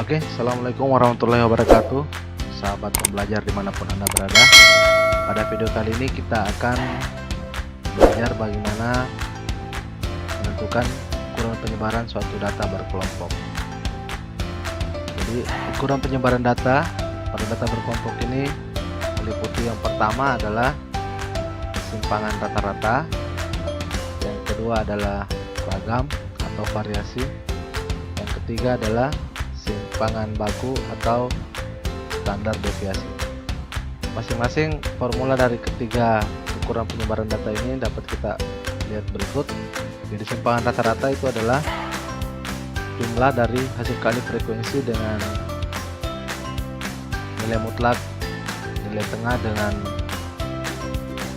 Oke, Assalamualaikum warahmatullahi wabarakatuh, sahabat pembelajar dimanapun Anda berada. Pada video kali ini kita akan belajar bagaimana menentukan ukuran penyebaran suatu data berkelompok. Jadi ukuran penyebaran data pada data berkelompok ini meliputi yang pertama adalah simpangan rata-rata, yang kedua adalah ragam atau variasi, yang ketiga adalah simpangan baku atau standar deviasi. Masing-masing formula dari ketiga ukuran penyebaran data ini dapat kita lihat berikut. Jadi simpangan rata-rata itu adalah jumlah dari hasil kali frekuensi dengan nilai mutlak, nilai tengah dengan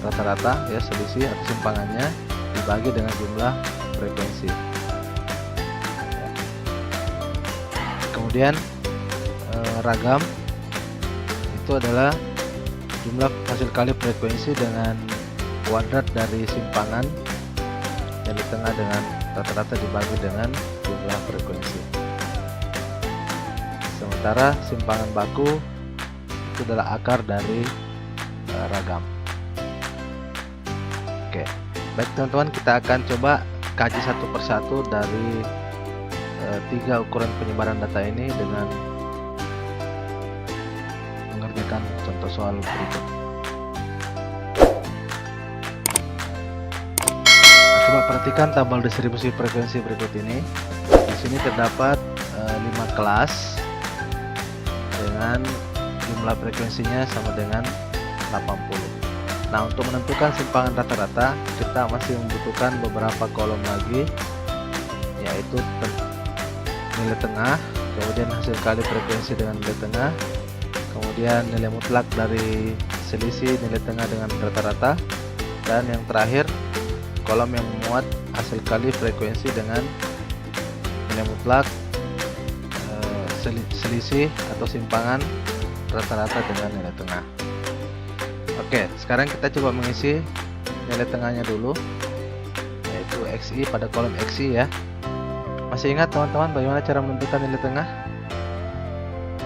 rata-rata, ya, selisih atau simpangannya dibagi dengan jumlah frekuensi. Kemudian ragam itu adalah jumlah hasil kali frekuensi dengan kuadrat dari simpangan yang di tengah dengan rata-rata dibagi dengan jumlah frekuensi. Sementara simpangan baku itu adalah akar dari ragam. Oke, baik teman-teman, kita akan coba kaji satu persatu dari tiga ukuran penyebaran data ini dengan mengerjakan contoh soal berikut. Nah, coba perhatikan tabel distribusi frekuensi berikut ini. Di sini terdapat 5 kelas dengan jumlah frekuensinya sama dengan 80. Nah, untuk menentukan simpangan rata-rata kita masih membutuhkan beberapa kolom lagi, yaitu nilai tengah, kemudian hasil kali frekuensi dengan nilai tengah, kemudian nilai mutlak dari selisih nilai tengah dengan rata-rata, dan yang terakhir kolom yang memuat hasil kali frekuensi dengan nilai mutlak, selisih atau simpangan rata-rata dengan nilai tengah. Oke, sekarang kita coba mengisi nilai tengahnya dulu, yaitu XI pada kolom XI, ya. Masih ingat teman-teman bagaimana cara menentukan nilai tengah?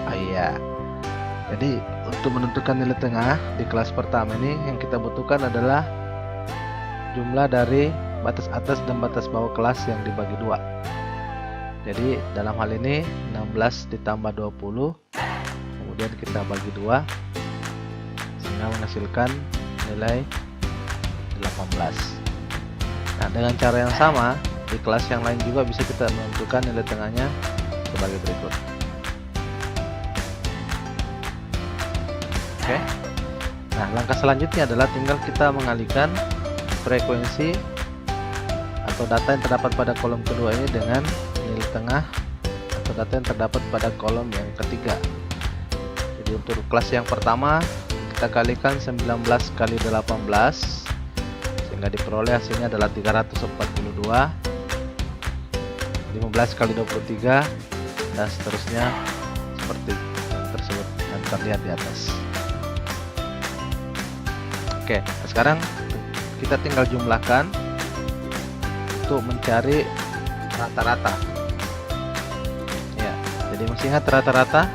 Iya. Jadi untuk menentukan nilai tengah di kelas pertama ini yang kita butuhkan adalah jumlah dari batas atas dan batas bawah kelas yang dibagi dua. Jadi dalam hal ini 16 ditambah 20, kemudian kita bagi dua sehingga menghasilkan nilai 18. Nah, dengan cara yang sama di kelas yang lain juga bisa kita menentukan nilai tengahnya sebagai berikut. Oke. Nah, langkah selanjutnya adalah tinggal kita mengalihkan frekuensi atau data yang terdapat pada kolom kedua ini dengan nilai tengah atau data yang terdapat pada kolom yang ketiga. Jadi untuk kelas yang pertama kita kalikan 19 kali 18 sehingga diperoleh hasilnya adalah 342. 15 kali 23 dan seterusnya seperti yang tersebut dan terlihat di atas. Oke, nah sekarang kita tinggal jumlahkan untuk mencari rata-rata. Ya, jadi masih ingat rata-rata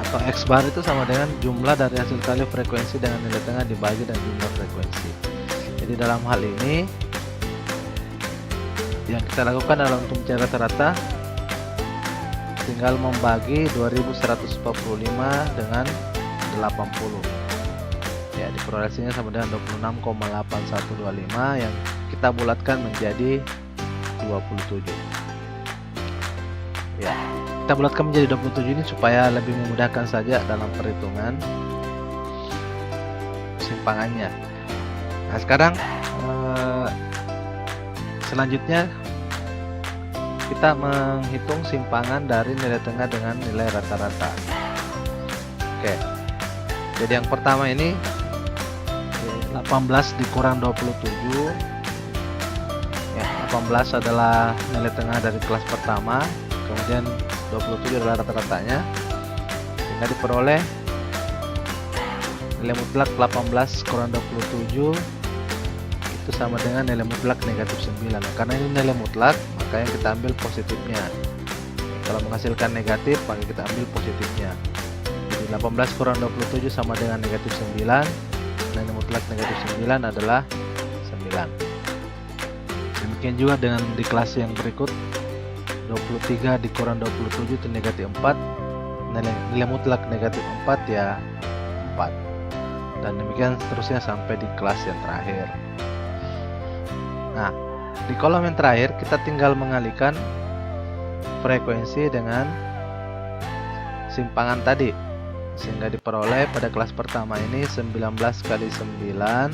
atau X bar itu sama dengan jumlah dari hasil kali frekuensi dengan nilai tengah dibagi dengan jumlah frekuensi. Jadi dalam hal ini yang kita lakukan adalah untuk mencari rata-rata tinggal membagi 2145 dengan 80, ya, diperolehnya sama dengan 26,8125 yang kita bulatkan menjadi 27. Ya, kita bulatkan menjadi 27 ini supaya lebih memudahkan saja dalam perhitungan simpangannya. Nah, sekarang selanjutnya kita menghitung simpangan dari nilai tengah dengan nilai rata-rata. Oke, jadi yang pertama ini 18 dikurang 27, ya, 18 adalah nilai tengah dari kelas pertama, kemudian 27 adalah rata-ratanya, sehingga diperoleh nilai mutlak 18 kurang 27 itu sama dengan nilai mutlak negatif 9. Karena ini nilai mutlak, maka yang kita ambil positifnya. Kalau menghasilkan negatif, maka kita ambil positifnya. Jadi 18 kurang 27 sama dengan negatif 9. Nilai mutlak negatif 9 adalah 9. Demikian juga dengan di kelas yang berikut, 23 dikurang 27 itu negatif 4. Nilai mutlak negatif 4 ya 4. Dan demikian seterusnya sampai di kelas yang terakhir. Nah, di kolom yang terakhir kita tinggal mengalihkan frekuensi dengan simpangan tadi, sehingga diperoleh pada kelas pertama ini 19 kali 9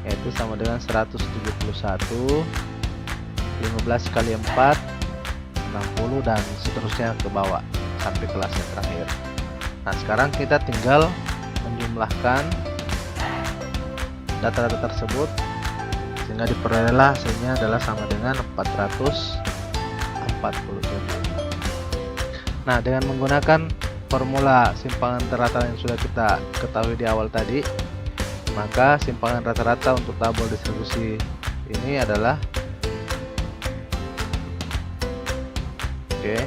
yaitu sama dengan 171, 15 kali 4 60, dan seterusnya ke bawah sampai kelas yang terakhir. Nah, sekarang kita tinggal menjumlahkan data-data tersebut sehingga diperolehlah hasilnya adalah sama dengan 447. Nah, dengan menggunakan formula simpangan rata yang sudah kita ketahui di awal tadi, maka simpangan rata-rata untuk tabel distribusi ini adalah 5,5875.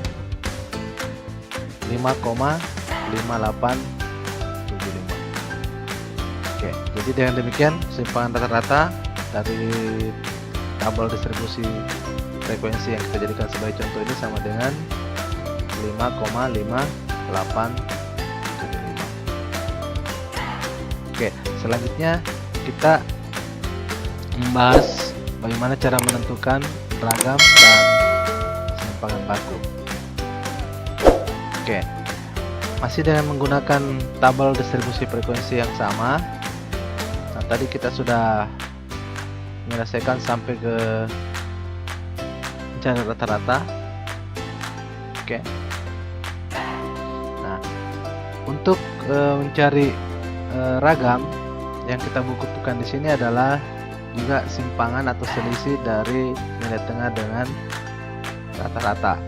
Jadi dengan demikian simpangan rata-rata dari tabel distribusi frekuensi yang kita jadikan sebagai contoh ini sama dengan 5,5875. Selanjutnya kita membahas bagaimana cara menentukan ragam dan simpangan baku. Masih dengan menggunakan tabel distribusi frekuensi yang sama. Nah, tadi kita sudah menyelesaikan sampai ke mencari rata-rata. Nah, untuk mencari ragam yang kita bukukan di sini adalah juga simpangan atau selisih dari nilai tengah dengan rata-rata.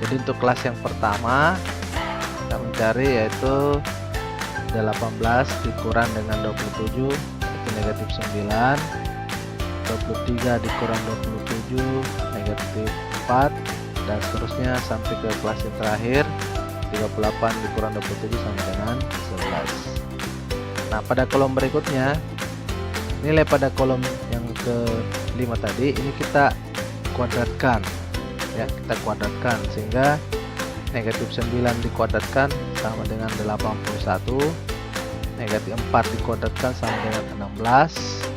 Jadi untuk kelas yang pertama kita mencari yaitu 18 dikurang dengan 27 itu negatif 9, 23 dikurang 27 negatif 4, dan seterusnya sampai ke kelas yang terakhir 38 dikurang 27 sama dengan 11. Nah, pada kolom berikutnya nilai pada kolom yang ke-5 tadi ini kita kuadratkan ya, kita kuadratkan sehingga negatif 9 dikuadratkan sama dengan 81, negatif 4 dikuadratkan sama dengan 16,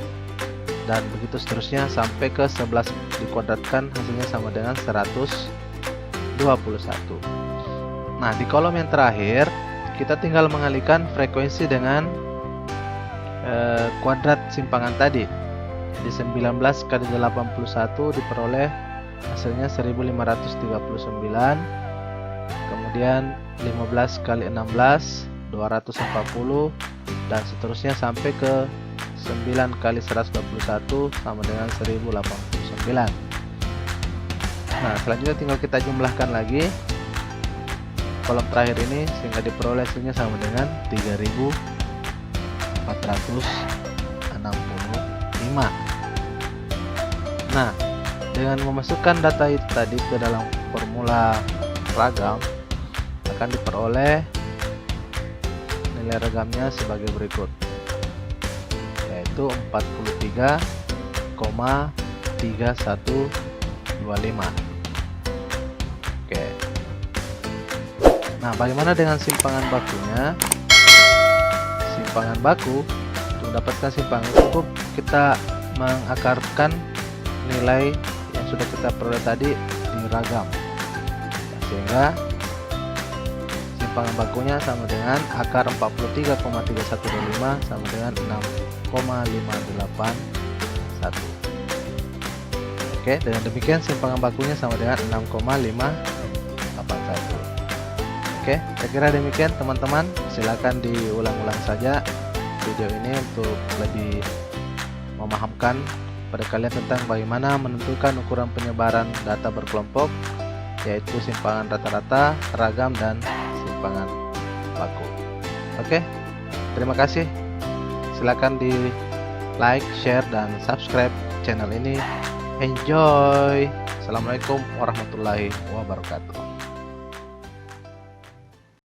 dan begitu seterusnya sampai ke 11 dikuadratkan hasilnya sama dengan 121. Nah, di kolom yang terakhir kita tinggal mengalihkan frekuensi dengan kuadrat simpangan tadi. Jadi 19 kali 81 diperoleh hasilnya 1539, kemudian 15 kali 16 240, dan seterusnya sampai ke 9 kali 121 sama dengan 1089. Nah, selanjutnya tinggal kita jumlahkan lagi kolom terakhir ini sehingga diperoleh hasilnya sama dengan 3465. Nah, dengan memasukkan data itu tadi ke dalam formula ragam akan diperoleh nilai ragamnya sebagai berikut, yaitu 43,3125. Nah, bagaimana dengan simpangan bakunya? Simpangan baku, untuk mendapatkan simpangan cukup kita mengakarkan nilai yang sudah kita peroleh tadi di ragam, sehingga simpangan bakunya sama dengan akar 43,3125 sama dengan 6,581. Dengan demikian simpangan bakunya sama dengan 6,581. Saya kira demikian teman-teman. Silakan diulang-ulang saja video ini untuk lebih memahamkan pada kalian tentang bagaimana menentukan ukuran penyebaran data berkelompok, yaitu simpangan rata-rata, ragam, dan simpangan baku. Terima kasih. Silakan di like, share, dan subscribe channel ini. Enjoy. Assalamualaikum warahmatullahi wabarakatuh.